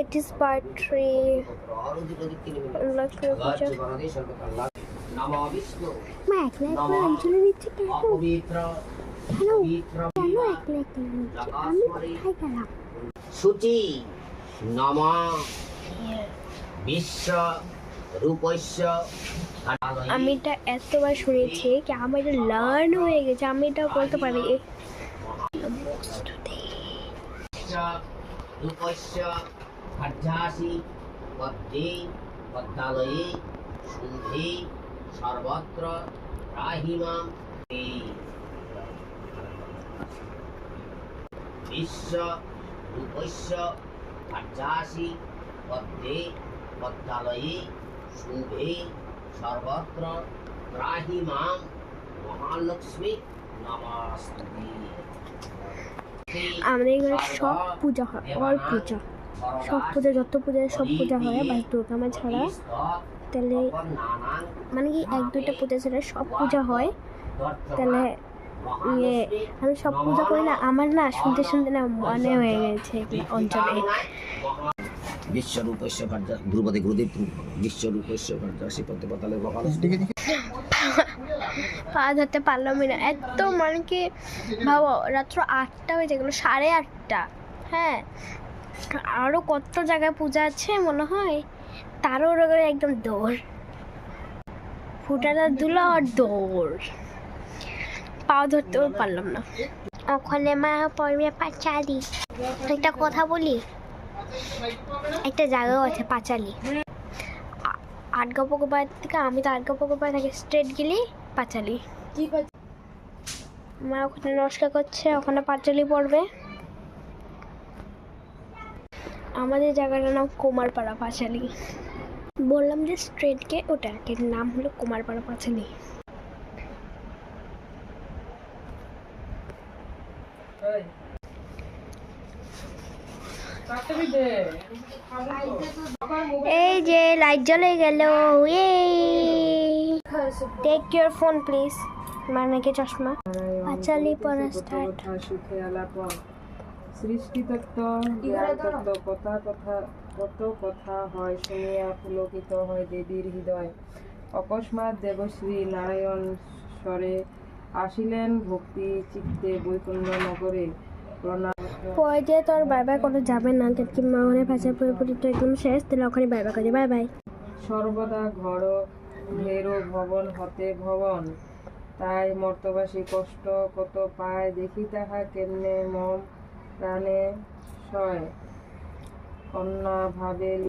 It is part 3. Lakshmi পূজা। মা একলা একলা অঞ্জলি দিচ্ছে কেন? কেন একলা একলা নিচ্ছে? আমি কোথায় গেলাম? শুচি নমঃ বিশ্ব রূপস্য। আমি এটা এতবার শুনেছি কি আমার এটা লার্ন হয়ে গেছে, আমি এটা বলতে পারি। রূপস্য আধ্যাসি পদ্মে পদ্মালয়ে শুভে সর্বত্র রাহিমাম বিশ্ব রূপস্য আধ্যাসি পদ্মে পদ্মালয়ে শুভে সর্বত্র রাহিমাম মহালক্ষ্মী নমস্তুতে। আমাদের এখানে সব পূজা হয়, অল পূজা, সব পূজা, যত পূজা সব পূজা হয়, বাস দুর্গা মা ছাড়া। তাহলে মানে কি 1-2টা পূজা ছাড়া সব পূজা হয়। তাহলে আমি সব পূজা করি না, আমার না শুনতে শুনতে না মনে হয়ে গেছে অঞ্চলে। বিশ্বরূপস্য ধ্রুপদে গুরুদেব বিশ্বরূপস্য ভার্যাসি পদ্মে পদ্মালয়ে পা ধরতে পারলাম না, এত মানে কি ভাবো, রাত্র 8টা হয়ে গেলো, 8:30। হ্যাঁ, আরো কত জায়গায় পূজা আছে মনে হয়, তারও ওরা একদম দৌড়, ফুটাটা দুলো আর দৌড়, পাও ধরতেও পারলাম না। ওখানে মা পড়বে পাঁচালি। একটা কথা বলি, একটা জায়গাও আছে পাঁচালি, আটগাঁও থেকে, আমি তো আটগাঁও থেকে স্ট্রেট গেলে পাঁচালি। মা ওখানে নমস্কার করছে, ওখানে পাঁচালি পড়বে। আমাদের জায়গাটার নাম কুমারপাড়া পাঁচালি। বললাম যে স্ট্রেট গে ওটা, এর নাম হলো কুমারপাড়া পাঁচালি। এই যে লাইট জ্বলে গেল। Take your phone please. মানে কি চশমা। পাঁচালি পড়া স্টার্ট। সৃষ্টিতত্ত্ব জ্ঞানতত্ত্ব কথা কথা কত কথা হয় শুনিয়া পুলকিত হয় দেবীর হৃদয়। অকস্মাৎ দেবশ্রী নারায়ণ স্বরে আসিলেন ভক্তি চিত্তে বৈকুণ্ঠ নগরে। পরে দিয়ে তোর বাই বাই করে যাবে না, কি মা ওখানে ভাষা পুরোপুরি তো একদম শেষ, তাহলে ওখানে বাই বাই করে বাই বাই। সর্বদা ঘর ভেরো ভবন হতে ভবন, তাই মর্তবাসী কষ্ট কত পায় দেখি তাহা কেমনে মম প্রাণে সয়। কন্যা ভাবে